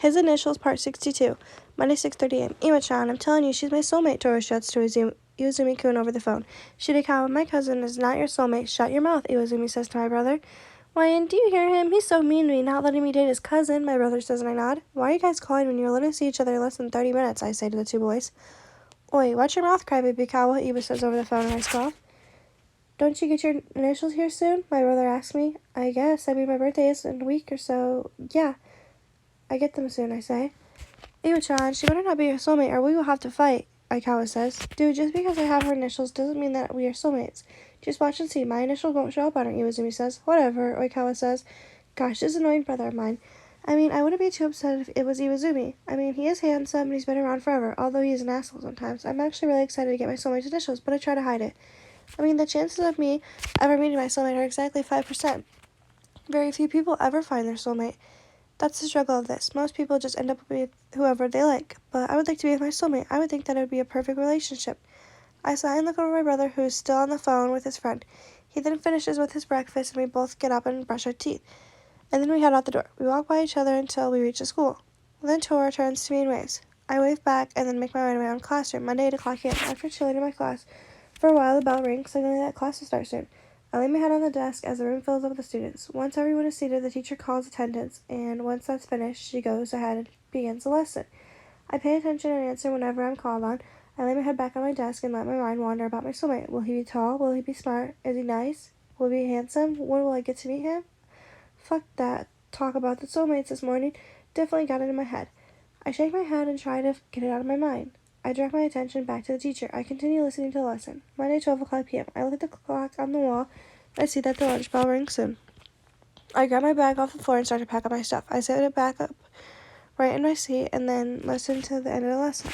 His initials, part 62. Monday, 6:30 a.m. Ima-chan, I'm telling you, she's my soulmate, Toru shouts to Iwazumi-kun over the phone. Shirikawa, my cousin, is not your soulmate. Shut your mouth, Iwazumi says to my brother. Why, and do you hear him? He's so mean to me, not letting me date his cousin, my brother says, and I nod. Why are you guys calling when you literally see each other in less than 30 minutes, I say to the two boys. Oi, watch your mouth, crybaby Kawa, Iwa says over the phone, and I scoff. Don't you get your initials here soon? My brother asks me. I guess. I mean, my birthday is in a week or so. Yeah, I get them soon, I say. Iwa-chan, she better not be your soulmate or we will have to fight, Aikawa says. Dude, just because I have her initials doesn't mean that we are soulmates. Just watch and see. My initials won't show up on her, Iwazumi says. Whatever, Oikawa says. Gosh, this annoying brother of mine. I mean, I wouldn't be too upset if it was Iwazumi. I mean, he is handsome and he's been around forever, although he is an asshole sometimes. I'm actually really excited to get my soulmate's initials, but I try to hide it. I mean, the chances of me ever meeting my soulmate are exactly 5%. Very few people ever find their soulmate. That's the struggle of this. Most people just end up with whoever they like, but I would like to be with my soulmate. I would think that it would be a perfect relationship. I sigh and look over my brother, who is still on the phone with his friend. He then finishes with his breakfast, and we both get up and brush our teeth. And then we head out the door. We walk by each other until we reach the school. Then Tora turns to me and waves. I wave back and then make my way to my own classroom. Monday, 8 o'clock a.m. After chilling in my class for a while, the bell rings, signaling that class will start soon. I lay my head on the desk as the room fills up with the students. Once everyone is seated, the teacher calls attendance, and once that's finished, she goes ahead and begins the lesson. I pay attention and answer whenever I'm called on. I lay my head back on my desk and let my mind wander about my soulmate. Will he be tall? Will he be smart? Is he nice? Will he be handsome? When will I get to meet him? Fuck that talk about the soulmates this morning. Definitely got it in my head. I shake my head and try to get it out of my mind. I direct my attention back to the teacher. I continue listening to the lesson. Monday, 12 o'clock p.m. I look at the clock on the wall. I see that the lunch bell rings soon. I grab my bag off the floor and start to pack up my stuff. I set it back up right in my seat and then listen to the end of the lesson.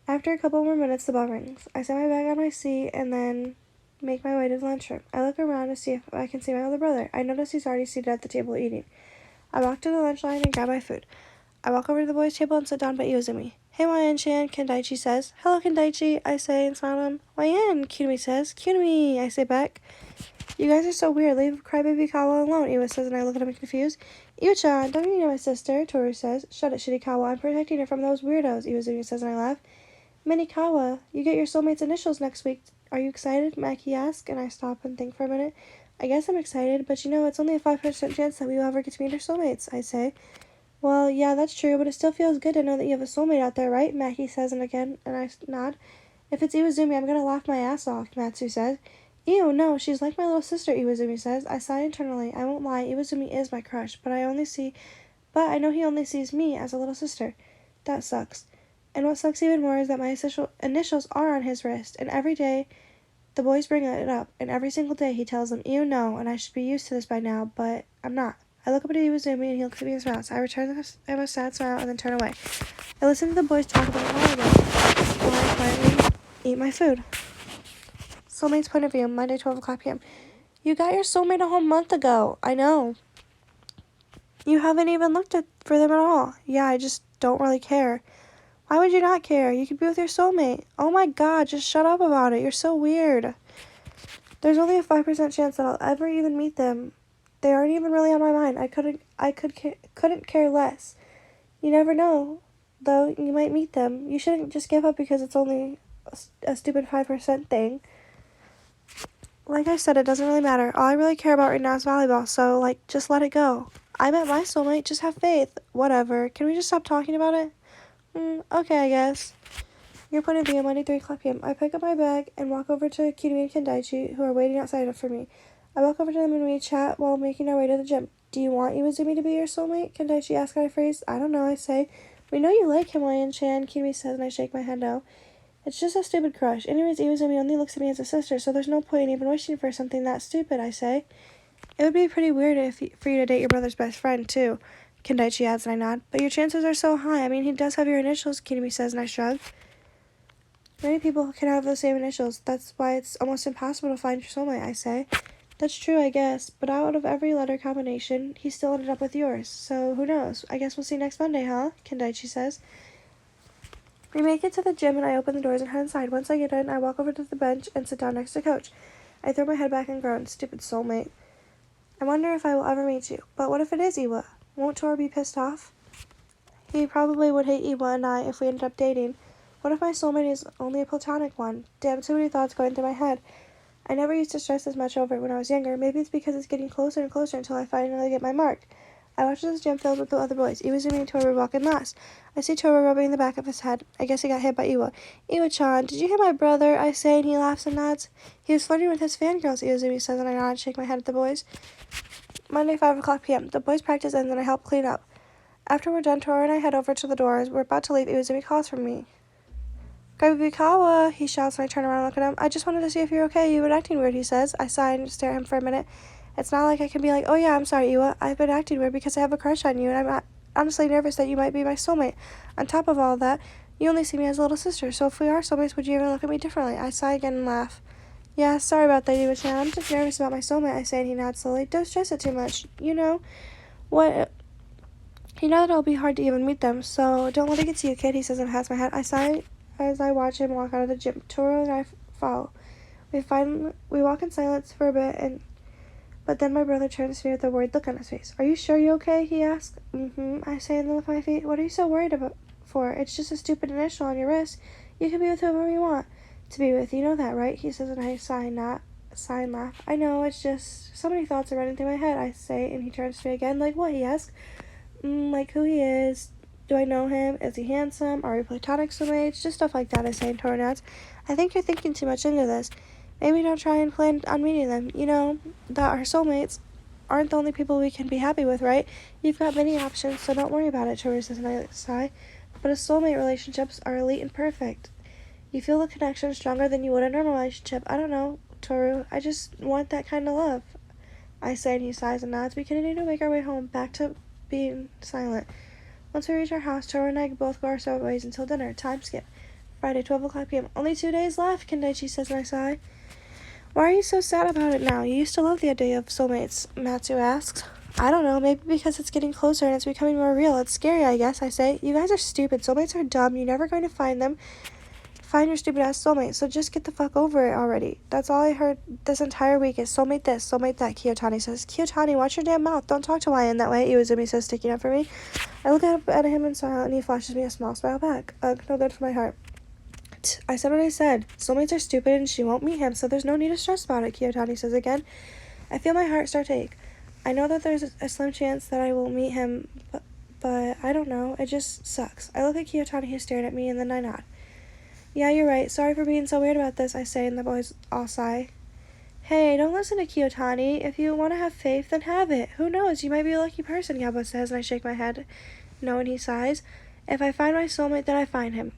After a couple more minutes, the bell rings. I set my bag on my seat and then make my way to the lunchroom. I look around to see if I can see my older brother. I notice he's already seated at the table eating. I walk to the lunch line and grab my food. I walk over to the boys' table and sit down by Iwazumi. Hey, Wayan-chan, Kendaichi says. Hello, Kendaichi, I say and smile at him. Wayan, Kyunumi says. Kyunumi, I say back. You guys are so weird. Leave Crybaby Kawa alone, Iwa says, and I look at him confused. Iwa-chan, don't you know my sister? Toru says. Shut it, Shirikawa. I'm protecting her from those weirdos, Iwazumi says, and I laugh. Minikawa, you get your soulmate's initials next week. Are you excited? Maki asks, and I stop and think for a minute. I guess I'm excited, but you know, it's only a 5% chance that we will ever get to meet our soulmates, I say. Well, yeah, that's true, but it still feels good to know that you have a soulmate out there, right? Maki says, and I nod. If it's Iwazumi, I'm gonna laugh my ass off, Matsu says. Ew, no, she's like my little sister, Iwazumi says. I sigh internally. I won't lie, Iwazumi is my crush, but I know he only sees me as a little sister. That sucks. And what sucks even more is that my initials are on his wrist, and every day the boys bring it up, and every single day he tells them, ew, no, and I should be used to this by now, but I'm not. I look up at Iwazumi and he looks at me and smiles. I return a sad smile and then turn away. I listen to the boys talk about it all again while I quietly eat my food. Soulmate's point of view, Monday, 12 o'clock p.m. You got your soulmate a whole month ago. I know. You haven't even looked for them at all. Yeah, I just don't really care. Why would you not care? You could be with your soulmate. Oh my god, just shut up about it. You're so weird. There's only a 5% chance that I'll ever even meet them. They aren't even really on my mind. I couldn't care less. You never know, though. You might meet them. You shouldn't just give up because it's only a stupid 5% thing. Like I said, it doesn't really matter. All I really care about right now is volleyball, so, just let it go. I met my soulmate. Just have faith. Whatever. Can we just stop talking about it? Okay, I guess. Your point of view, Monday, 3 o'clock p.m. I pick up my bag and walk over to Kyunumi and Kendaichi, who are waiting outside for me. I walk over to them and we chat while making our way to the gym. Do you want Iwazumi to be your soulmate? Kendaichi asks, I phrase. I don't know, I say. We know you like him, Wayan-chan, Kyunumi says, and I shake my head no. It's just a stupid crush. Anyways, Iwazumi only looks at me as a sister, so there's no point in even wishing for something that stupid, I say. It would be pretty weird for you to date your brother's best friend, too, Kendaichi adds, and I nod. But your chances are so high. I mean, he does have your initials, Kyunumi says, and I shrug. Many people can have the same initials. That's why it's almost impossible to find your soulmate, I say. That's true, I guess, but out of every letter combination, he still ended up with yours, so who knows? I guess we'll see next Monday, huh? Kendaichi says. We make it to the gym and I open the doors and head inside. Once I get in, I walk over to the bench and sit down next to Coach. I throw my head back and groan, stupid soulmate. I wonder if I will ever meet you, but what if it is Iwa? Won't Tor be pissed off? He probably would hate Iwa and I if we ended up dating. What if my soulmate is only a platonic one? Damn, too many thoughts going through my head. I never used to stress as much over it when I was younger. Maybe it's because it's getting closer and closer until I finally get my mark. I watch this gym filled with the other boys. Iwazumi and Toru walking last. I see Toru rubbing the back of his head. I guess he got hit by Iwa. Iwa-chan, did you hit my brother? I say, and he laughs and nods. He was flirting with his fangirls, Iwazumi says, and I nod and shake my head at the boys. Monday, 5 o'clock p.m. The boys' practice ends and I help clean up. After we're done, Toru and I head over to the doors. We're about to leave. Iwazumi calls for me. Gaibikawa, he shouts, and I turn around and look at him. I just wanted to see if you're okay. You've been acting weird, he says. I sigh and stare at him for a minute. It's not like I can be like, oh yeah, I'm sorry, Iwa. I've been acting weird because I have a crush on you, and I'm honestly nervous that you might be my soulmate. On top of all that, you only see me as a little sister, so if we are soulmates, would you even look at me differently? I sigh again and laugh. Yeah, sorry about that, Iwa-chan. I'm just nervous about my soulmate, I say, and he nods slowly. Don't stress it too much. You know what? You know that it'll be hard to even meet them, so don't let it get to you, kid, he says and pats my head. I sigh as I watch him walk out of the gym. Toru and I follow. We walk in silence for a bit, but then my brother turns to me with a worried look on his face. Are you sure you're okay? He asks. I say and then lift my feet. What are you so worried about for? It's just a stupid initial on your wrist. You can be with whoever you want to be with. You know that, right? He says and I sigh and laugh. I know, it's just so many thoughts are running through my head, I say, and he turns to me again. Like what? He asks. Like who he is. Do I know him? Is he handsome? Are we platonic soulmates? Just stuff like that, I say in Toru nods. I think you're thinking too much into this. Maybe don't try and plan on meeting them. You know that our soulmates aren't the only people we can be happy with, right? You've got many options, so don't worry about it, Toru says and I sigh. But a soulmate relationships are elite and perfect. You feel the connection stronger than you would a normal relationship. I don't know, Toru. I just want that kind of love. I say and he sighs and nods. We continue to make our way home, back to being silent. Once we reach our house, Toru and I both go our separate ways until dinner. Time skip. Friday, 12 o'clock p.m. Only 2 days left, Kendaichi says and I sigh. Why are you so sad about it now? You used to love the idea of soulmates, Matsu asks. I don't know, maybe because it's getting closer and it's becoming more real. It's scary, I guess, I say. You guys are stupid. Soulmates are dumb. You're never going to find them. Find your stupid ass soulmate, so just get the fuck over it already. That's all I heard this entire week is soulmate this, soulmate that, Kiyotani says. Kiyotani, watch your damn mouth. Don't talk to YN that way, Iwazumi says, sticking up for me. I look up at him and smile, and he flashes me a small smile back. Ugh, no good for my heart. I said what I said. Soulmates are stupid and she won't meet him, so there's no need to stress about it, Kiyotani says again. I feel my heart start to ache. I know that there's a slim chance that I will meet him, but I don't know. It just sucks. I look at Kiyotani who's staring at me, and then I nod. Yeah, you're right. Sorry for being so weird about this, I say, and the boys all sigh. Hey, don't listen to Kiyotani. If you want to have faith, then have it. Who knows? You might be a lucky person, Yabo says, and I shake my head. No, and he sighs. If I find my soulmate, then I find him.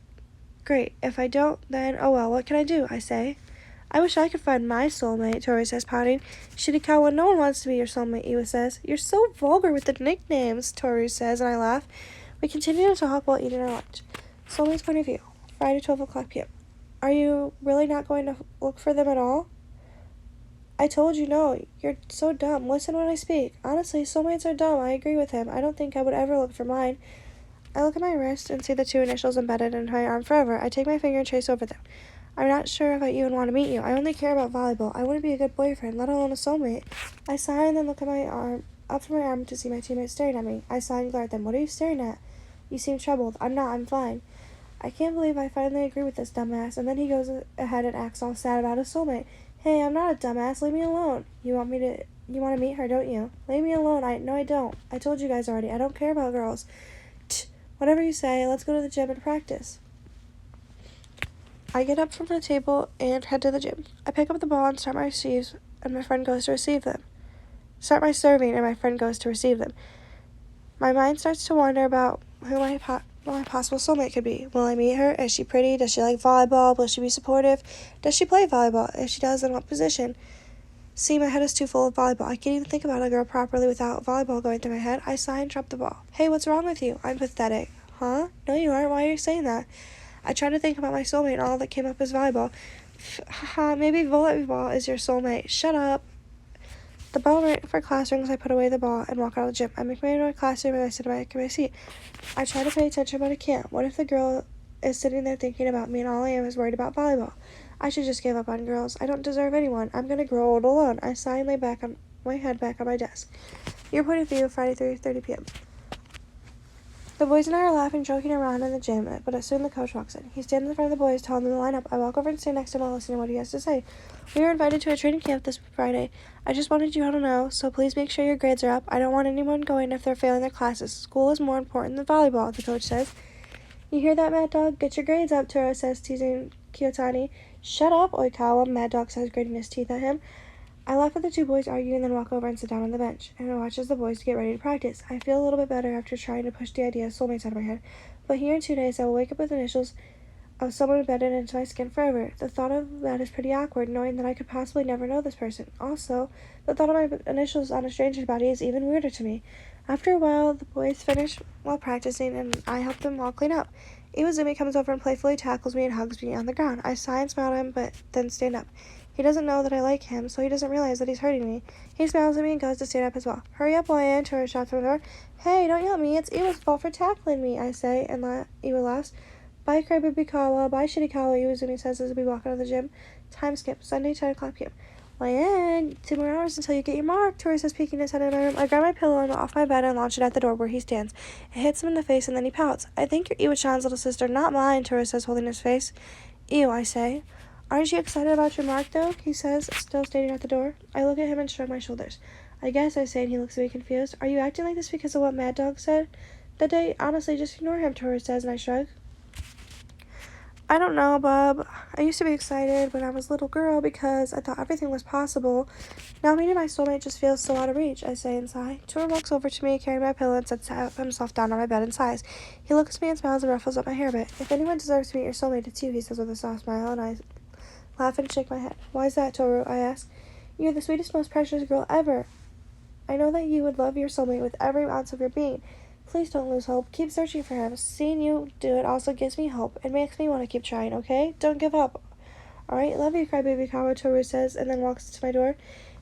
Great. If I don't, then oh well, what can I do? I say. I wish I could find my soulmate, Toru says, pouting. Shirikawa, no one wants to be your soulmate, Iwa says. You're so vulgar with the nicknames, Toru says, and I laugh. We continue to talk while eating our lunch. Soulmate's point of view. Friday, 12 o'clock p.m. Are you really not going to look for them at all? I told you no. You're so dumb. Listen when I speak. Honestly, soulmates are dumb. I agree with him. I don't think I would ever look for mine. I look at my wrist and see the 2 initials embedded in my arm forever. I take my finger and trace over them. I'm not sure if I even want to meet you. I only care about volleyball. I wouldn't be a good boyfriend, let alone a soulmate. I sigh and then look at my arm, up from my arm to see my teammates staring at me. I sigh and glare at them. What are you staring at? You seem troubled. I'm not. I'm fine. I can't believe I finally agree with this dumbass. And then he goes ahead and acts all sad about his soulmate. Hey, I'm not a dumbass. Leave me alone. You want to meet her, don't you? Leave me alone. No, I don't. I told you guys already. I don't care about girls. Whatever you say, let's go to the gym and practice. I get up from the table and head to the gym. I pick up the ball and start my serves, and my friend goes to receive them. My mind starts to wonder about who my possible soulmate could be. Will I meet her? Is she pretty? Does she like volleyball? Will she be supportive? Does she play volleyball? If she does, in what position? See, my head is too full of volleyball. I can't even think about a girl properly without volleyball going through my head. I sigh and drop the ball. Hey, what's wrong with you? I'm pathetic. Huh? No, you aren't. Why are you saying that? I try to think about my soulmate and all that came up as volleyball. Haha, maybe volleyball is your soulmate. Shut up. The bell for class rings. I put away the ball and walk out of the gym. I make my way to my classroom and I sit back in my seat. I try to pay attention, but I can't. What if the girl is sitting there thinking about me and all I am is worried about volleyball? I should just give up on girls. I don't deserve anyone. I'm gonna grow old alone. I sigh and lay my head back on my desk. Your point of view, Friday, 3:30 p.m. The boys and I are laughing, joking around in the gym, but soon the coach walks in. He stands in front of the boys, telling them to line up. I walk over and stand next to him while listening to what he has to say. We were invited to a training camp this Friday. I just wanted you all to know, so please make sure your grades are up. I don't want anyone going if they're failing their classes. School is more important than volleyball, the coach says. You hear that, Mad Dog? Get your grades up, Toro says, teasing Kiyotani. Shut up, Oikawa, Mad Dog says, gritting his teeth at him. I laugh at the two boys arguing, then walk over and sit down on the bench, and I watch as the boys get ready to practice. I feel a little bit better after trying to push the idea of soulmates out of my head, but here in 2 days I will wake up with initials of someone embedded into my skin forever. The thought of that is pretty awkward, knowing that I could possibly never know this person. Also, the thought of my initials on a stranger's body is even weirder to me. After a while, the boys finish while practicing, and I help them all clean up. Iwazumi comes over and playfully tackles me and hugs me on the ground. I sigh and smile at him, but then stand up. He doesn't know that I like him, so he doesn't realize that he's hurting me. He smiles at me and goes to stand up as well. Hurry up, Boyan, Tora shouts from the door. Hey, don't yell at me. It's Iwa's fault for tackling me, I say, and Iwa laughs. Bye, Crybaby-kawa. Bye, Shirikawa, Iwazumi says as we walk out of the gym. Time skip. Sunday, 10 o'clock p.m. Boyan, 2 more hours until you get your mark, Tora says, peeking his head in my room. I grab my pillow and off my bed and launch it at the door where he stands. It hits him in the face and then he pouts. I think you're Iwa-chan's little sister, not mine, Tora says, holding his face. Ew, I say. Aren't you excited about your mark, though? He says, still standing at the door. I look at him and shrug my shoulders. I guess, I say, and he looks at me confused. Are you acting like this because of what Mad Dog said that day? Honestly, just ignore him, Tora says, and I shrug. I don't know, bub. I used to be excited when I was a little girl because I thought everything was possible. Now meeting my soulmate just feels so out of reach, I say and sigh. Tora walks over to me, carrying my pillow, and sits himself down on my bed and sighs. He looks at me and smiles and ruffles up my hair a bit. If anyone deserves to meet your soulmate, it's you, he says with a soft smile, and I laugh and shake my head. Why's that, Toru? I ask. You're the sweetest, most precious girl ever. I know that you would love your soulmate with every ounce of your being. Please don't lose hope. Keep searching for him. Seeing you do it also gives me hope. It makes me want to keep trying, okay? Don't give up. Alright, love you, Crybaby-kawa, Toru says, and then walks to my door.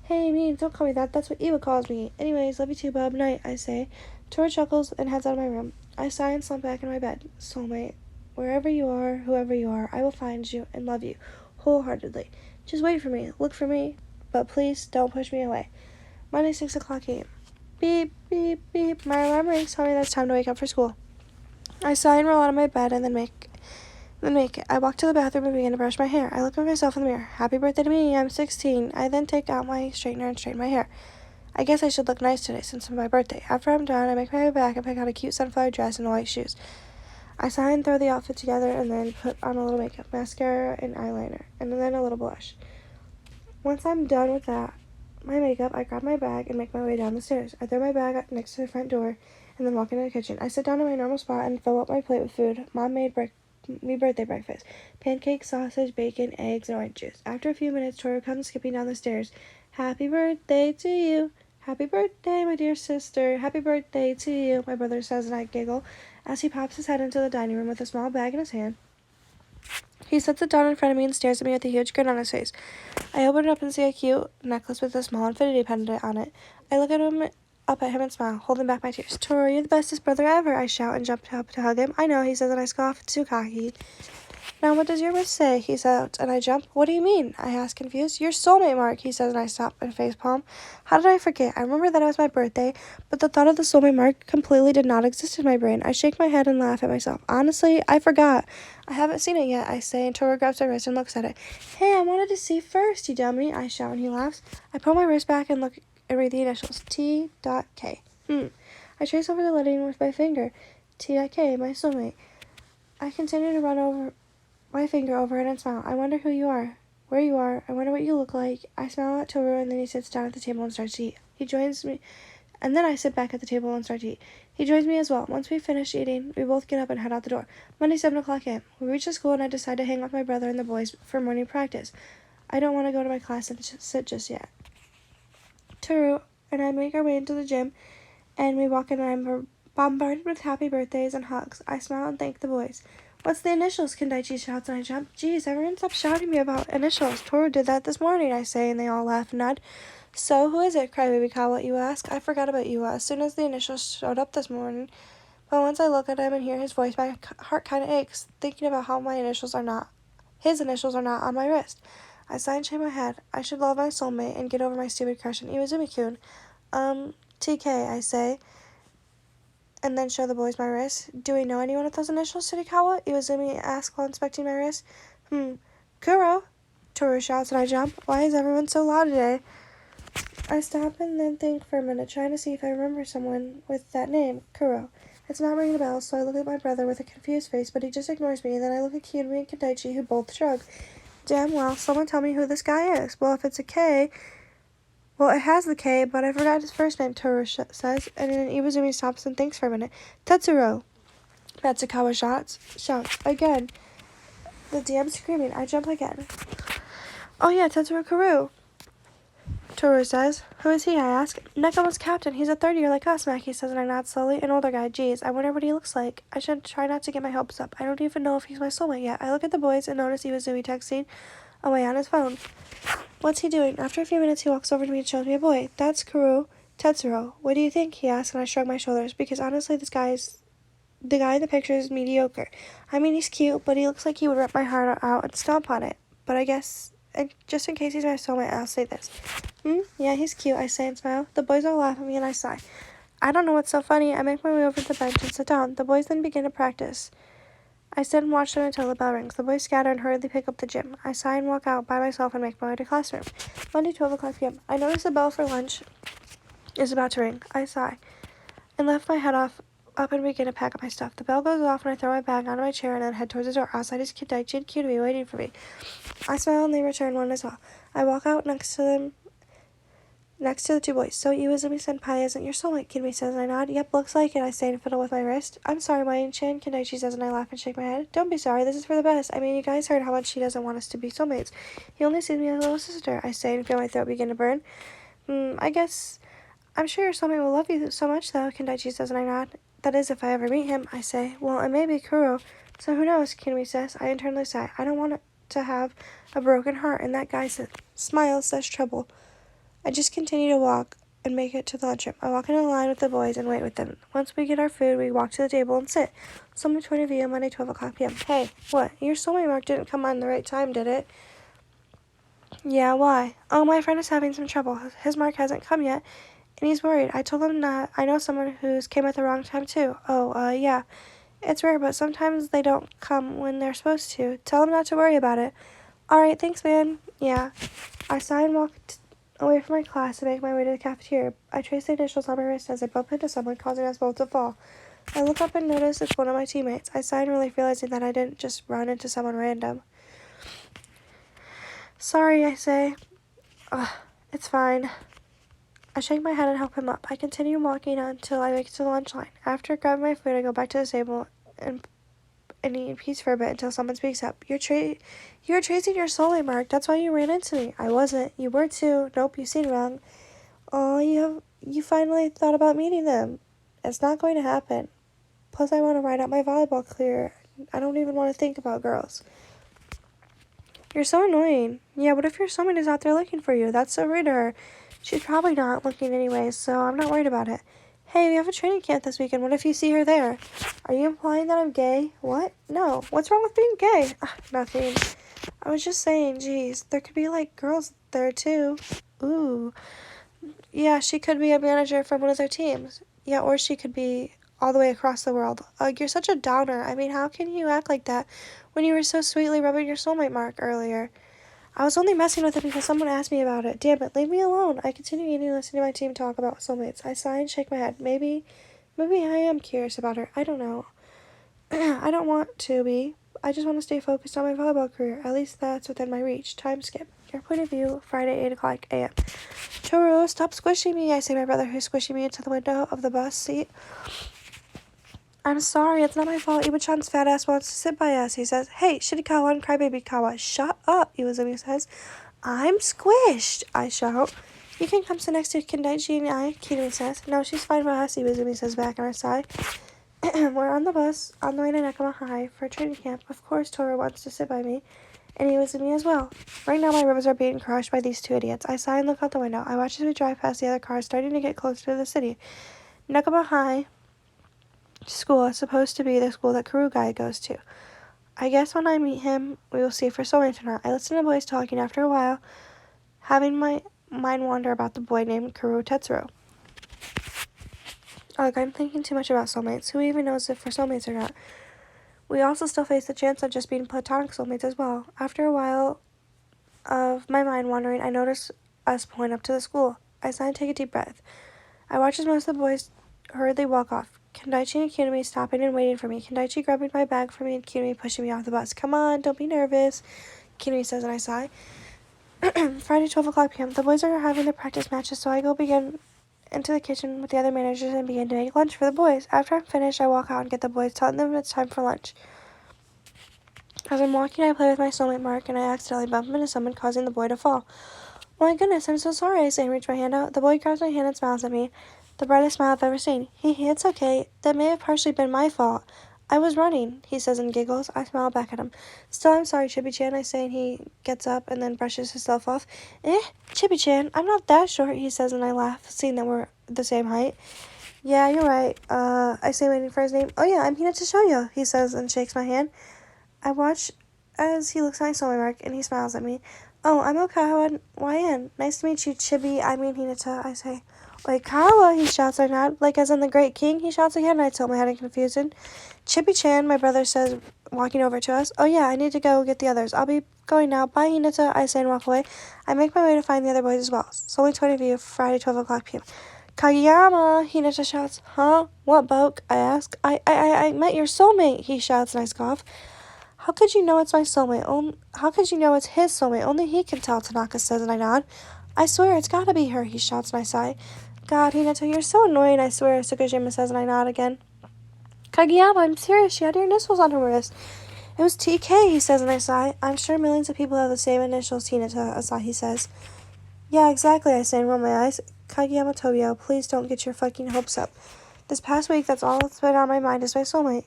Hey, mean, don't call me that. That's what Iwa calls me. Anyways, love you too, bub. Night, I say. Toru chuckles and heads out of my room. I sigh and slump back in my bed. Soulmate, wherever you are, whoever you are, I will find you and love you wholeheartedly. Just wait for me. Look for me. But please don't push me away. Monday, 6 o'clock a.m. Beep, beep, beep. My alarm rings, telling me that it's time to wake up for school. I sigh and roll out of my bed and then make it. I walk to the bathroom and begin to brush my hair. I look at myself in the mirror. Happy birthday to me, I'm 16. I then take out my straightener and straighten my hair. I guess I should look nice today since it's my birthday. After I'm done, I make my way back and pick out a cute sunflower dress and white shoes. I sigh and throw the outfit together and then put on a little makeup, mascara, and eyeliner, and then a little blush. Once I'm done with my makeup, I grab my bag and make my way down the stairs. I throw my bag up next to the front door and then walk into the kitchen. I sit down in my normal spot and fill up my plate with food. Mom made me birthday breakfast. Pancakes, sausage, bacon, eggs, and orange juice. After a few minutes, Toru comes skipping down the stairs. Happy birthday to you. Happy birthday, my dear sister. Happy birthday to you, my brother says, and I giggle as he pops his head into the dining room with a small bag in his hand. He sets it down in front of me and stares at me with a huge grin on his face. I open it up and see a cute necklace with a small infinity pendant on it. I look up at him and smile, holding back my tears. Toru, you're the bestest brother ever, I shout and jump up to hug him. I know, he says, and I scoff. It's too cocky. Now what does your wish say? He says, and I jump. What do you mean? I ask, confused. Your soulmate mark, he says, and I stop and facepalm. How did I forget? I remember that it was my birthday, but the thought of the soulmate mark completely did not exist in my brain. I shake my head and laugh at myself. Honestly, I forgot. I haven't seen it yet, I say, and Toru grabs my wrist and looks at it. Hey, I wanted to see first, you dummy, I shout, and he laughs. I pull my wrist back and look and read the initials. T.K. I trace over the lettering with my finger. T.K, my soulmate. I continue to run over my finger over it and smile. I wonder who you are, where you are. I wonder what you look like. I smile at Toru, and then he sits down at the table and starts to eat. He joins me, and then I sit back at the table and start to eat. He joins me as well. Once we finish eating, we both get up and head out the door. Monday, 7 o'clock a.m. We reach the school, and I decide to hang out with my brother and the boys for morning practice. I don't want to go to my class and sit just yet. Toru and I make our way into the gym, and we walk in, and I'm bombarded with happy birthdays and hugs. I smile and thank the boys. What's the initials? Kendaichi shouts, and I jump. Geez, everyone stop shouting me about initials. Toru did that this morning, I say, and they all laugh and nod. So, who is it? Crybaby-kawa, you ask. I forgot about Iwa as soon as the initials showed up this morning. But once I look at him and hear his voice, my heart kind of aches, thinking about how his initials are not on my wrist. I sigh and shake my head. I should love my soulmate and get over my stupid crush on Iwazumi-kun. TK, I say. and then show the boys my wrist. Do we know anyone with those initials, Shirikawa? Iwazumi asked while inspecting my wrist. Kuro, Toru shouts and I jump. Why is everyone so loud today? I stop and then think for a minute, trying to see if I remember someone with that name, Kuro. It's not ringing a bell, so I look at my brother with a confused face, but he just ignores me, and then I look at Kyunmi and Kandaichi, who both shrug. Damn well, someone tell me who this guy is. Well, if it's a K... Well, it has the K, but I forgot his first name, Toru says, and then Iwazumi stops and thinks for a minute. Tetsuro! Matsukawa shouts again. The damn screaming. I jump again. Oh yeah, Tetsuro Kuru, Toru says. Who is he, I ask. Nekoma's captain. He's a third year like us, Maki says, and I nod slowly. An older guy. Geez, I wonder what he looks like. I should try not to get my hopes up. I don't even know if he's my soulmate yet. I look at the boys and notice Iwazumi texting away on his phone. What's he doing? After a few minutes, he walks over to me and shows me a boy. That's Kuru Tetsuro. What do you think? He asks, and I shrug my shoulders, because honestly, the guy in the picture is mediocre. I mean, he's cute, but he looks like he would rip my heart out and stomp on it. But I guess, and just in case he's my soulmate, I'll say this. Yeah, he's cute, I say and smile. The boys all laugh at me and I sigh. I don't know what's so funny. I make my way over to the bench and sit down. The boys then begin to practice. I sit and watch them until the bell rings. The boys scatter and hurriedly pick up the gym. I sigh and walk out by myself and make my way to classroom. Monday, 12 o'clock p.m. I notice the bell for lunch is about to ring. I sigh and lift my head up and begin to pack up my stuff. The bell goes off and I throw my bag onto my chair and then head towards the door. Outside is Kandaichi and Kyunmi waiting for me. I smile and they return one as well. I walk out next to the two boys. So Iwazumi-senpai isn't your soulmate, Kyunmi says, and I nod. Yep, looks like it, I say and fiddle with my wrist. I'm sorry, Mayan-chan, Kandaichi says, and I laugh and shake my head. Don't be sorry, this is for the best. I mean, you guys heard how much he doesn't want us to be soulmates. He only sees me as a little sister, I say and feel my throat begin to burn. I guess... I'm sure your soulmate will love you so much, though, Kandaichi says, and I nod. That is, if I ever meet him, I say. Well, it may be Kuro. So who knows, Kyunmi says. I internally sigh. I don't want it to have a broken heart, and that guy smiles, says trouble. I just continue to walk and make it to the lunchroom. I walk in a line with the boys and wait with them. Once we get our food, we walk to the table and sit. Soulmate point of view, Monday, 12 o'clock p.m. Hey, what? Your soulmate mark didn't come on the right time, did it? Yeah, why? Oh, my friend is having some trouble. His mark hasn't come yet, and he's worried. I told him that I know someone who's came at the wrong time, too. Oh, yeah. It's rare, but sometimes they don't come when they're supposed to. Tell him not to worry about it. All right, thanks, man. Yeah. I sigh and walk away from my class and make my way to the cafeteria. I trace the initials on my wrist as I bump into someone, causing us both to fall. I look up and notice it's one of my teammates. I sigh in relief, realizing that I didn't just run into someone random. Sorry, I say. It's fine. I shake my head and help him up. I continue walking until I make it to the lunch line. After grabbing my food, I go back to the table and eat in peace for a bit until someone speaks up. You're tracing your soulmate, Mark. That's why you ran into me. I wasn't. You were too. Nope, you seen wrong. Oh, you finally thought about meeting them. It's not going to happen. Plus, I want to ride out my volleyball career. I don't even want to think about girls. You're so annoying. Yeah, what if your soulmate is out there looking for you? That's so rude to her. She's probably not looking anyways, so I'm not worried about it. Hey, we have a training camp this weekend. What if you see her there? Are you implying that I'm gay? What? No. What's wrong with being gay? Nothing. I was just saying, geez, there could be, girls there, too. Ooh. Yeah, she could be a manager from one of their teams. Yeah, or she could be all the way across the world. You're such a downer. I mean, how can you act like that when you were so sweetly rubbing your soulmate mark earlier? I was only messing with it because someone asked me about it. Damn it, leave me alone. I continue eating and listening to my team talk about soulmates. I sigh and shake my head. Maybe I am curious about her. I don't know. I don't want to be. I just want to stay focused on my volleyball career. At least that's within my reach. Time skip. Your point of view, Friday, 8 o'clock a.m. Toru, stop squishing me, I say my brother, who's squishing me into the window of the bus seat. I'm sorry, it's not my fault. Iba-chan's fat ass wants to sit by us, he says. Hey, Shirikawa and Crybaby Kawa, shut up, Iwazumi says. I'm squished, I shout. You can come sit next to Kandaichi and I, Kyunmi says. No, she's fine by us, Iwazumi says back on her side. We're on the bus, on the way to Nekoma High for training camp. Of course, Toru wants to sit by me, and Iwazumi as well. Right now, my ribs are being crushed by these two idiots. I sigh and look out the window. I watch as we drive past the other cars, starting to get closer to the city. Nekoma High School is supposed to be the school that Kuru guy goes to. I guess when I meet him, we will see if we're soulmates or not. I listen to the boys talking after a while, having my mind wander about the boy named Kuru Tetsuro. Ugh, I'm thinking too much about soulmates. Who even knows if we're soulmates or not? We also still face the chance of just being platonic soulmates as well. After a while of my mind wandering, I noticed us pulling up to the school. I sighed and take a deep breath. I watched as most of the boys hurriedly walk off. Kendaichi and Kunimi stopping and waiting for me. Kendaichi grabbing my bag for me and Kunimi pushing me off the bus. Come on, don't be nervous, Kunimi says, and I sigh. Friday, 12 o'clock p.m. The boys are having their practice matches, so I go begin into the kitchen with the other managers and begin to make lunch for the boys. After I'm finished, I walk out and get the boys, telling them it's time for lunch. As I'm walking, I play with my soulmate Mark, and I accidentally bump into someone, causing the boy to fall. Oh my goodness, I'm so sorry, I say and reach my hand out. The boy grabs my hand and smiles at me. The brightest smile I've ever seen. It's okay. That may have partially been my fault. I was running, he says and giggles. I smile back at him. Still, I'm sorry, Chibi-chan, I say, and he gets up and then brushes himself off. Chibi-chan, I'm not that short, he says, and I laugh, seeing that we're the same height. Yeah, you're right. I say, waiting for his name. Oh yeah, I'm Hinata Shoyo, he says and shakes my hand. I watch as he looks at my soulmate Mark, and he smiles at me. Oh, I'm Okawa YN. Nice to meet you, Chibi. I mean Hinata, I say. Oikawa, he shouts, I nod. Like as in the Great King, he shouts again, and I tilt my head in confusion. Chibi-chan, my brother says, walking over to us. Oh yeah, I need to go get the others. I'll be going now. Bye, Hinata, I say and walk away. I make my way to find the other boys as well. Solely 20 of you, Friday, 12 o'clock p.m. Kageyama, Hinata shouts. Huh? What, Boke? I ask. I met your soulmate, he shouts, and I scoff. How could you know it's my soulmate? How could you know it's his soulmate? Only he can tell, Tanaka says, and I nod. I swear it's gotta be her, he shouts, and I sigh. God, Hinata, you're so annoying, I swear, Tsukishima says, and I nod again. Kageyama, I'm serious, she had your initials on her wrist. It was TK, he says, and I sigh. I'm sure millions of people have the same initials, Hinata, Asahi says. Yeah, exactly, I say and roll my eyes. Kageyama Tobio, please don't get your fucking hopes up. This past week, that's all that's been on my mind is my soulmate.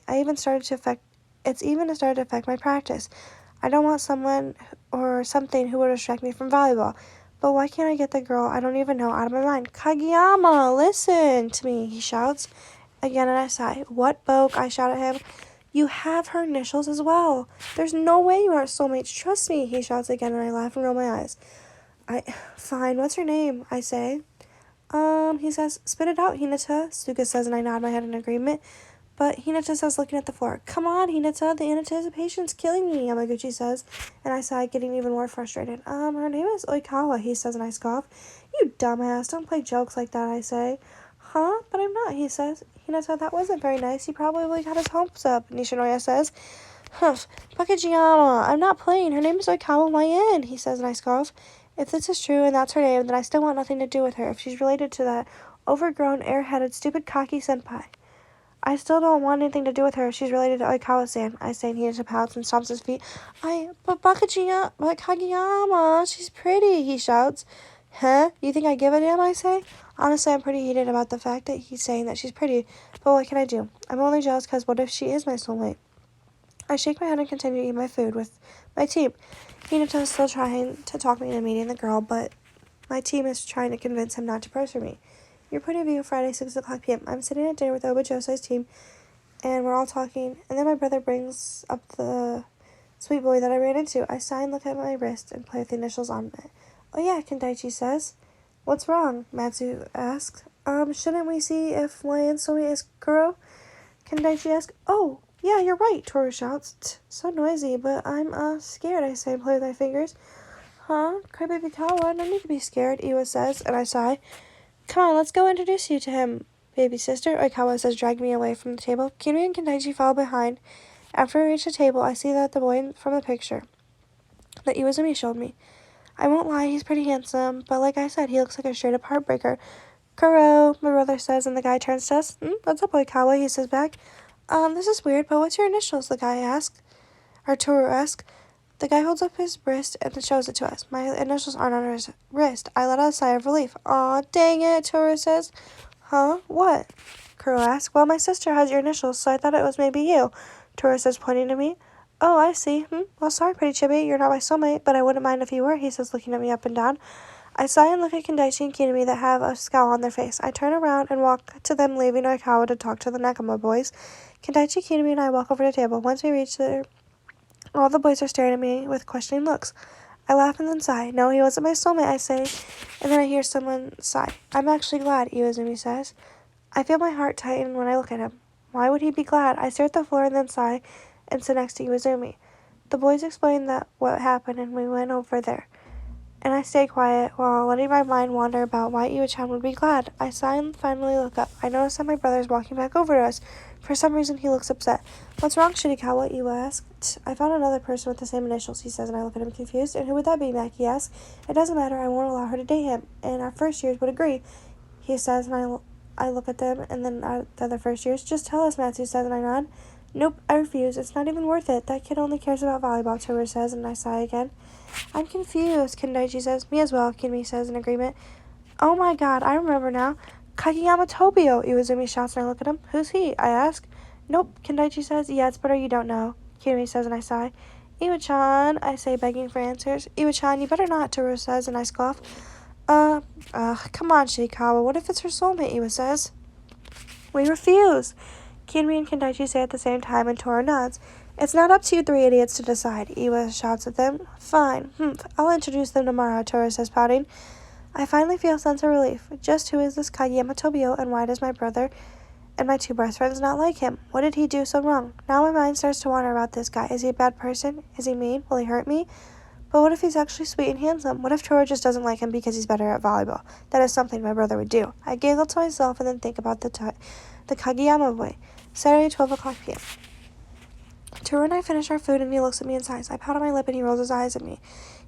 It's even started to affect my practice. I don't want someone or something who would distract me from volleyball. But why can't I get the girl I don't even know out of my mind? Kageyama, listen to me, he shouts. Again, and I sigh. What, Boke? I shout at him. You have her initials as well. There's no way you aren't soulmates. Trust me, he shouts again, and I laugh and roll my eyes. Fine, what's her name? I say. He says, spit it out, Hinata, Suga says, and I nod my head in agreement. But Hinata says, looking at the floor, come on, Hinata, the anticipation's killing me, Yamaguchi says, and I sigh, getting even more frustrated. Her name is Oikawa, he says, and I scoff. You dumbass, don't play jokes like that, I say. Huh? But I'm not, he says. Hinata, that wasn't very nice, he probably got his hopes up, Nishinoya says. Humph, Bakajiyama, I'm not playing, her name is Oikawa YN, he says, and I scoff. If this is true and that's her name, then I still want nothing to do with her if she's related to that overgrown, air-headed, stupid Kaki senpai. I still don't want anything to do with her if she's related to Oikawa-san, I say, and he pouts and stomps his feet. But Kageyama, she's pretty, he shouts. Huh? You think I give a damn, I say? Honestly, I'm pretty heated about the fact that he's saying that she's pretty, but what can I do? I'm only jealous because what if she is my soulmate? I shake my head and continue to eat my food with my team. Hinata is still trying to talk me into meeting the girl, but my team is trying to convince him not to pressure me. Your point of view, Friday, 6 o'clock p.m. I'm sitting at dinner with Oba Josei's team, and we're all talking, and then my brother brings up the sweet boy that I ran into. I sigh and look at my wrist and play with the initials on it. Oh yeah, Kendaichi says. What's wrong? Matsu asks. Shouldn't we see if Lion's soulmate is Kuro? Kendaichi asks. Oh, yeah, you're right, Toru shouts. So noisy, but I'm, scared, I say and play with my fingers. Huh? Crybaby Kawa, no need to be scared, Iwa says, and I sigh. Come on, let's go introduce you to him, baby sister, Oikawa says, dragging me away from the table. Kimi and Kendaichi follow behind. After we reach the table, I see that the boy from the picture that Iwazumi showed me. I won't lie, he's pretty handsome, but like I said, he looks like a straight-up heartbreaker. Kuro, my brother says, and the guy turns to us. What's up, Oikawa? He says back. This is weird, but what's your initials? The guy asks. Or Toru asks. The guy holds up his wrist and shows it to us. My initials aren't on his wrist. I let out a sigh of relief. Aw, dang it, Toru says. Huh? What? Kuro asks. Well, my sister has your initials, so I thought it was maybe you, Toru says, pointing to me. Oh, I see. Well, sorry, pretty chibi. You're not my soulmate, but I wouldn't mind if you were, he says, looking at me up and down. I sigh and look at Kendaichi and Kinami that have a scowl on their face. I turn around and walk to them, leaving Oikawa to talk to the Nakama boys. Kendaichi, Kinami, and I walk over to the table. Once we reach there, all the boys are staring at me with questioning looks. I laugh and then sigh. No, he wasn't my soulmate, I say, and then I hear someone sigh. I'm actually glad, Iwazumi says. I feel my heart tighten when I look at him. Why would he be glad? I stare at the floor and then sigh and sit next to Iwazumi. The boys explained that what happened and we went over there. And I stay quiet while letting my mind wander about why Iwa-chan would be glad. I sigh and finally look up. I notice that my brother is walking back over to us. For some reason, he looks upset. What's wrong, Shirikawa? Iwa asked. I found another person with the same initials, he says, and I look at him confused. And who would that be, Maki asks. It doesn't matter. I won't allow her to date him. And our first years would agree, he says, and I look at them, and then the other first years. Just tell us, Matsu says, and I nod. Nope, I refuse. It's not even worth it. That kid only cares about volleyball, Toru says, and I sigh again. I'm confused, Kendaichi says. Me as well, Kinmi says in agreement. Oh my god, I remember now. Kageyama Tobio, Iwazumi shouts and I look at him. Who's he? I ask. Nope, Kendaichi says. Yeah, it's better you don't know, Kinmi says and I sigh. Iwa-chan, I say, begging for answers. Iwa-chan, you better not, Toru says and I scoff. Come on, Shirikawa. What if it's her soulmate, Iwa says. We refuse. Kinmi and Kendaichi say at the same time and Toru nods. It's not up to you three idiots to decide, Iwa shouts at them. Fine. I'll introduce them tomorrow, Toru says, pouting. I finally feel a sense of relief. Just who is this Kageyama Tobio, and why does my brother and my two best friends not like him? What did he do so wrong? Now my mind starts to wander about this guy. Is he a bad person? Is he mean? Will he hurt me? But what if he's actually sweet and handsome? What if Toru just doesn't like him because he's better at volleyball? That is something my brother would do. I giggle to myself and then think about the Kageyama boy. Saturday, 12 o'clock p.m. Toru and I finish our food and he looks at me and sighs. I pout on my lip and he rolls his eyes at me.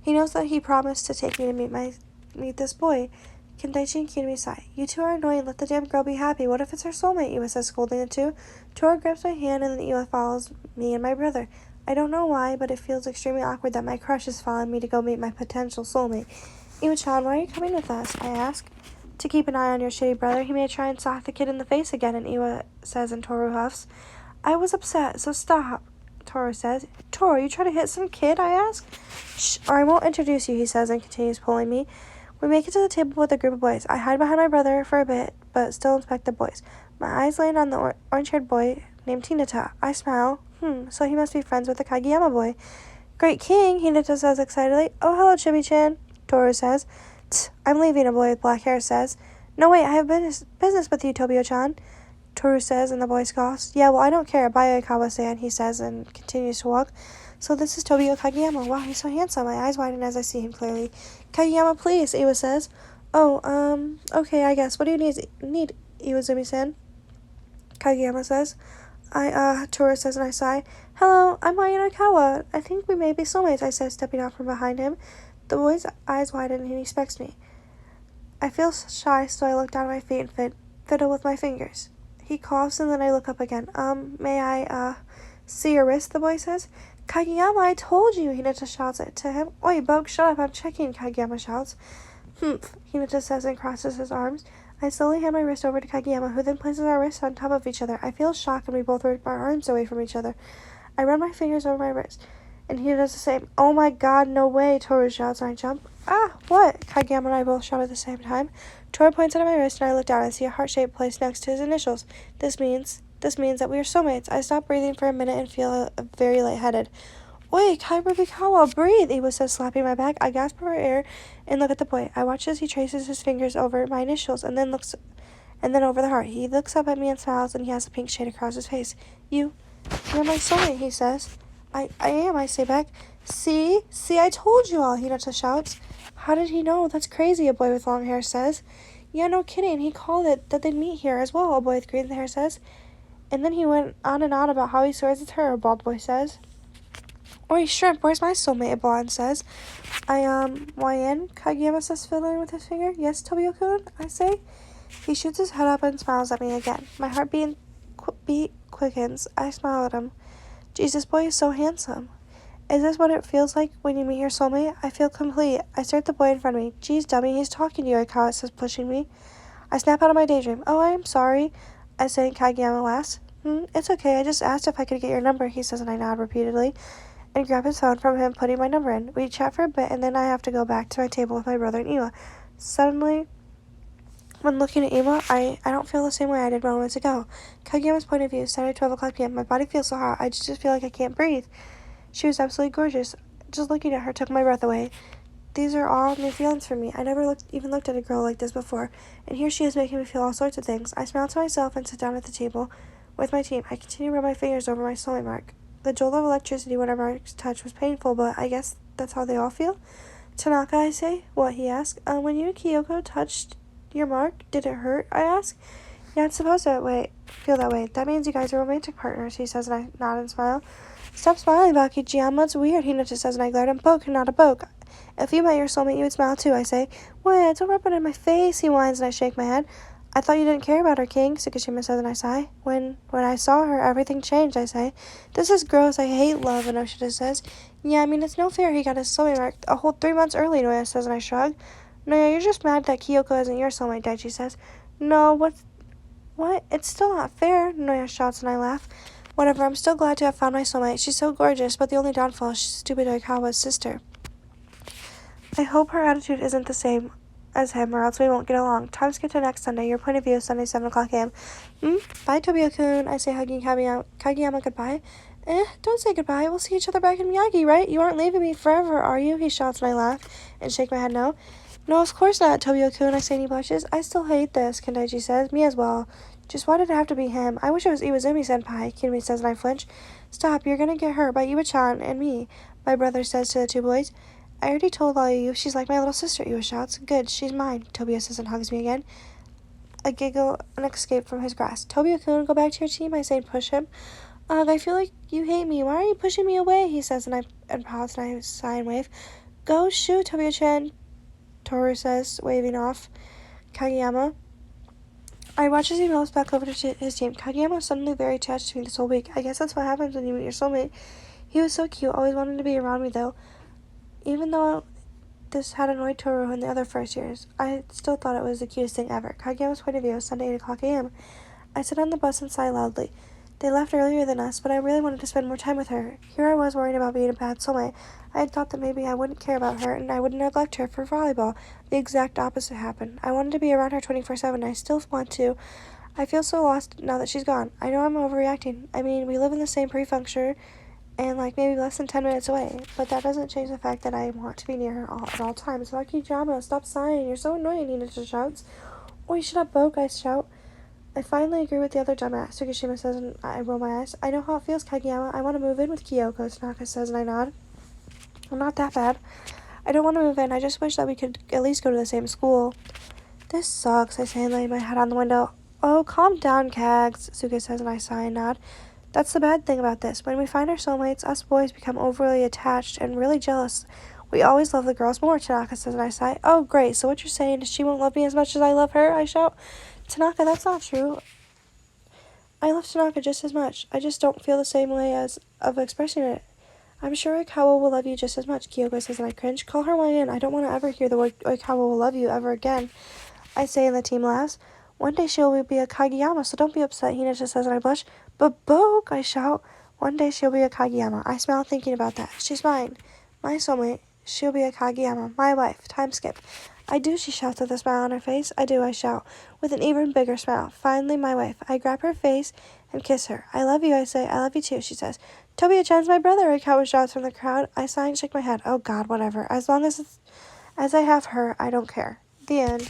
He knows that he promised to take me to meet this boy. Kendaichi and Kinmi sigh. You two are annoying. Let the damn girl be happy. What if it's her soulmate? Iwa says, scolding the two. Toru grabs my hand and then Iwa follows me and my brother. I don't know why, but it feels extremely awkward that my crush is following me to go meet my potential soulmate. Iwa-chan, why are you coming with us? I ask. To keep an eye on your shitty brother. He may try and sock the kid in the face again, and Iwa says and Toru huffs. I was upset, so stop, Toru says. Toru, you try to hit some kid? I ask. Shh, or I won't introduce you, he says and continues pulling me. We make it to the table with a group of boys. I hide behind my brother for a bit, but still inspect the boys. My eyes land on the orange-haired boy named Hinata. I smile. So he must be friends with the Kageyama boy. Great king, Hinata says excitedly. Oh, hello, Chibi-chan, Toru says. I'm leaving, a boy with black hair says. No, wait, I have business with you, Tobio-chan, Toru says, and the boy scoffs. Yeah, well, I don't care. Bye, Oikawa-san, he says, and continues to walk. So this is Tobio Kageyama. Wow, he's so handsome. My eyes widen as I see him clearly. Kageyama, please, Iwa says. Oh, okay, I guess. What do you need, Iwazumi-san? Kageyama says. Toru says, and I sigh. Hello, I'm Oikawa. I think we may be soulmates, I say, stepping out from behind him. The boy's eyes widen and he inspects me. I feel shy, so I look down at my feet and fiddle with my fingers. He coughs and then I look up again. May I, see your wrist, the boy says. Kageyama, I told you, Hinata shouts it to him. Oi, Boke, shut up, I'm checking, Kageyama shouts. Hinata says and crosses his arms. I slowly hand my wrist over to Kageyama, who then places our wrists on top of each other. I feel shocked and we both rip our arms away from each other. I run my fingers over my wrist, and he does the same. Oh my god, no way, Toru shouts and I jump. Ah, what? Kageyama and I both shout at the same time. Toru points at my wrist and I look down and see a heart-shaped place next to his initials. This means that we are soulmates. I stop breathing for a minute and feel very lightheaded. Oi, Kaibubikawa, breathe, Iwa says, slapping my back. I gasp for air and look at the boy. I watch as he traces his fingers over my initials and then over the heart. He looks up at me and smiles, and he has a pink shade across his face. You're my soulmate, he says. I am, I say back. See, I told you all, Hinata shouts. How did he know? That's crazy, a boy with long hair says. Yeah, no kidding, he called it that they'd meet here as well, a boy with green hair says. And then he went on and on about how he swears it's her, a bald boy says. Oi, shrimp, where's my soulmate, a blonde says. YN, Kageyama says, fiddling with his finger. Yes, Tobio-kun, I say. He shoots his head up and smiles at me again. My heartbeat quickens. I smile at him. Jesus, boy is so handsome. Is this what it feels like when you meet your soulmate? I feel complete. I stare at the boy in front of me. Geez, dummy, he's talking to you, Oikawa says, pushing me. I snap out of my daydream. Oh, I am sorry, I say, and Kageyama laughs. It's okay, I just asked if I could get your number, he says, and I nod repeatedly, and grab his phone from him, putting my number in. We chat for a bit, and then I have to go back to my table with my brother and Iwa. Suddenly, when looking at Iwa, I don't feel the same way I did moments ago. Kageyama's point of view, Saturday, 12 o'clock p.m. My body feels so hot, I just feel like I can't breathe. She was absolutely gorgeous. Just looking at her took my breath away. These are all new feelings for me. I never even looked at a girl like this before, and here she is making me feel all sorts of things. I smile to myself and sit down at the table with my team. I continue to rub my fingers over my soulmate mark. The jolt of electricity when our marks touched was painful, but I guess that's how they all feel. Tanaka, I say. What? He asked. When you and Kyoko touched your mark, did it hurt? I ask. Yeah, it's supposed to feel that way. That means you guys are romantic partners, he says, and I nod and smile. Stop smiling, Bakijiyama. It's weird, Hinata says, and I glare at him. Poke, not a poke. If you met your soulmate, you would smile too, I say. What? Don't rub it in my face, he whines, and I shake my head. I thought you didn't care about her, King, Tsukishima says, and I sigh. When I saw her, everything changed, I say. This is gross. I hate love, Inoshita says. Yeah, I mean, it's no fair. He got his soulmate mark a whole 3 months early, Noya says, and I shrug. Noya, you're just mad that Kyoko isn't your soulmate, Daichi says. No, what? It's still not fair, Noya shouts, and I laugh. Whatever, I'm still glad to have found my soulmate. She's so gorgeous, but the only downfall is she's stupid Oikawa's sister. I hope her attitude isn't the same as him, or else we won't get along. Time skip to next Sunday. Your point of view, Sunday, 7 o'clock a.m. Bye, Tobio-kun. I say, hugging Kageyama goodbye. Don't say goodbye. We'll see each other back in Miyagi, right? You aren't leaving me forever, are you? He shouts, and I laugh and shake my head no. No, of course not, Tobio-kun. I say, and he blushes. I still hate this, Kendaichi says. Me as well. Just why did it have to be him? I wish it was Iwazumi-senpai, Kinumi says, and I flinch. Stop, you're gonna get hurt by Iwa-chan and me, my brother says to the two boys. I already told all of you, she's like my little sister, Iwa shouts. Good, she's mine, Tobio says and hugs me again. A giggle and escape from his grasp. Tobio-kun, go back to your team, I say and push him. Ugh, I feel like you hate me. Why are you pushing me away? He says and I pause and I sigh and wave. Go shoot, Tobio-chan, Toru says, waving off Kageyama. I watch as he moves back over to his team. Kageyama was suddenly very attached to me this whole week. I guess that's what happens when you meet your soulmate. He was so cute, always wanted to be around me though. Even though this had annoyed Toru in the other first years, I still thought it was the cutest thing ever. Kageyama's point of view, Sunday, 8 o'clock a.m. I sit on the bus and sigh loudly. They left earlier than us, but I really wanted to spend more time with her. Here I was worrying about being a bad soulmate. I had thought that maybe I wouldn't care about her and I would neglect her for volleyball. The exact opposite happened. I wanted to be around her 24/7. I still want to. I feel so lost now that she's gone. I know I'm overreacting. I mean, we live in the same prefecture and maybe less than 10 minutes away, but that doesn't change the fact that I want to be near her at all times. Vakijama, stop sighing. You're so annoying, Hinata shouts. Oi, shut up, Boke, I shout. I finally agree with the other dumbass, Tsukishima says, and I roll my eyes. I know how it feels, Kageyama. I want to move in with Kyoko, Tanaka says, and I nod. I'm not that bad. I don't want to move in. I just wish that we could at least go to the same school. This sucks, I say, and lay my head on the window. Oh, calm down, Kags, Suka says, and I sigh and nod. That's the bad thing about this. When we find our soulmates, us boys become overly attached and really jealous. We always love the girls more, Tanaka says, and I sigh. Oh, great. So what you're saying is she won't love me as much as I love her? I shout. Tanaka, that's not true. I love Tanaka just as much. I just don't feel the same way of expressing it. I'm sure Oikawa will love you just as much, Kyoko says, and I cringe. Call her YN. I don't want to ever hear the word Oikawa will love you ever again, I say, and the team laughs. One day she will be a Kageyama, so don't be upset, Hinata says, and I blush. But Boke, I shout. One day she'll be a Kageyama. I smile thinking about that. She's mine. My soulmate. She'll be a Kageyama. My wife. Time skip. I do, she shouts with a smile on her face. I do, I shout, with an even bigger smile. Finally, my wife. I grab her face and kiss her. I love you, I say. I love you too, she says. Tobio-chan's my brother, Oikawa shouts from the crowd. I sigh and shake my head. Oh God, whatever. As long as I have her, I don't care. The end.